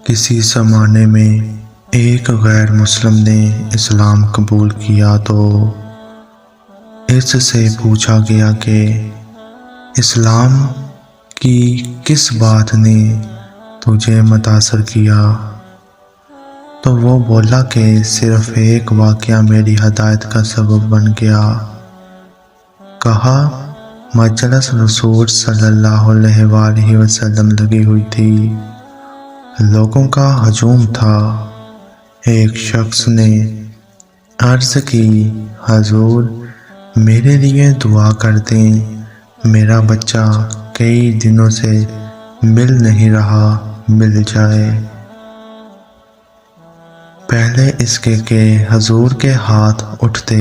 کسی زمانے میں ایک غیر مسلم نے اسلام قبول کیا تو اس سے پوچھا گیا کہ اسلام کی کس بات نے تجھے متاثر کیا؟ تو وہ بولا کہ صرف ایک واقعہ میری ہدایت کا سبب بن گیا۔ کہا مجلس رسول صلی اللہ علیہ وآلہ وسلم لگی ہوئی تھی، لوگوں کا ہجوم تھا۔ ایک شخص نے عرض کی، حضور میرے لیے دعا کر دیں، میرا بچہ کئی دنوں سے مل نہیں رہا، مل جائے۔ پہلے اس کے کہ حضور کے ہاتھ اٹھتے،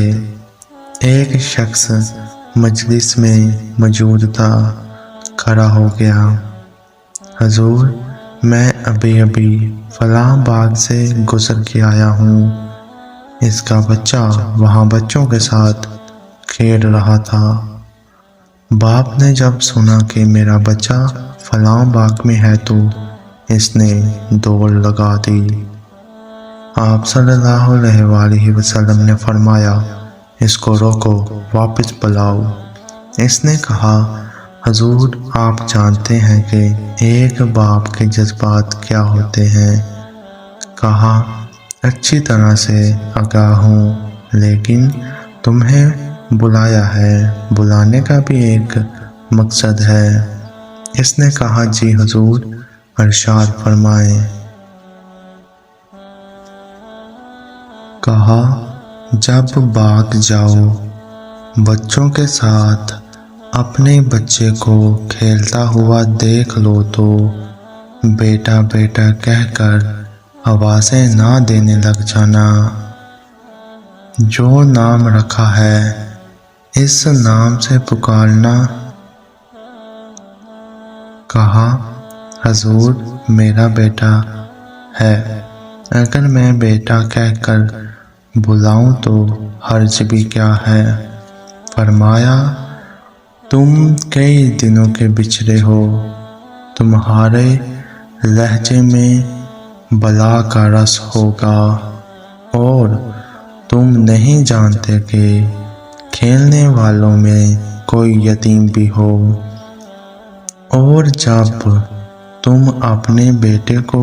ایک شخص مجلس میں موجود تھا، کھڑا ہو گیا، حضور میں ابھی فلاں باغ سے گزر کے آیا ہوں، اس کا بچہ وہاں بچوں کے ساتھ کھیل رہا تھا۔ باپ نے جب سنا کہ میرا بچہ فلاں باغ میں ہے تو اس نے دوڑ لگا دی۔ آپ صلی اللہ علیہ وآلہ وسلم نے فرمایا، اس کو روکو، واپس بلاؤ۔ اس نے کہا، حضور آپ جانتے ہیں کہ ایک باپ کے جذبات کیا ہوتے ہیں؟ کہا اچھی طرح سے آگاہ ہوں، لیکن تمہیں بلایا ہے، بلانے کا بھی ایک مقصد ہے۔ اس نے کہا جی حضور، ارشاد فرمائیں۔ کہا جب باغ جاؤ، بچوں کے ساتھ اپنے بچے کو کھیلتا ہوا دیکھ لو تو بیٹا بیٹا کہہ کر آوازیں نہ دینے لگ جانا، جو نام رکھا ہے اس نام سے پکارنا۔ کہا حضور میرا بیٹا ہے، اگر میں بیٹا کہہ کر بلاؤں تو حرج بھی کیا ہے؟ فرمایا تم کئی دنوں کے بچھڑے ہو، تمہارے لہجے میں بلا کا رس ہوگا، اور تم نہیں جانتے کہ کھیلنے والوں میں کوئی یتیم بھی ہو، اور جب تم اپنے بیٹے کو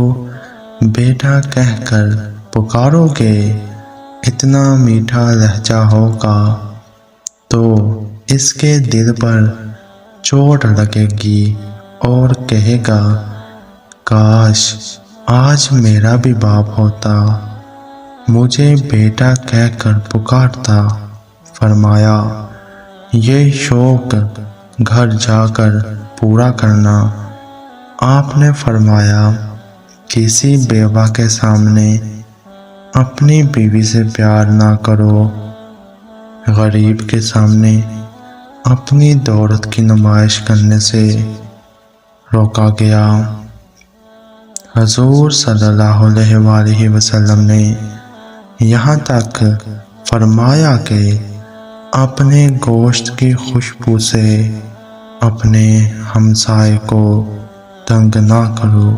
بیٹا کہہ کر پکارو گے اتنا میٹھا لہجہ ہوگا تو اس کے دل پر چوٹ لگے گی اور کہے گا کاش آج میرا بھی باپ ہوتا، مجھے بیٹا کہہ کر پکارتا۔ فرمایا یہ شوق گھر جا کر پورا کرنا۔ آپ نے فرمایا کسی بیوہ کے سامنے اپنی بیوی سے پیار نہ کرو، غریب کے سامنے اپنی دولت کی نمائش کرنے سے روکا گیا۔ حضور صلی اللہ علیہ وآلہ وسلم نے یہاں تک فرمایا کہ اپنے گوشت کی خوشبو سے اپنے ہمسائے کو تنگ نہ کرو۔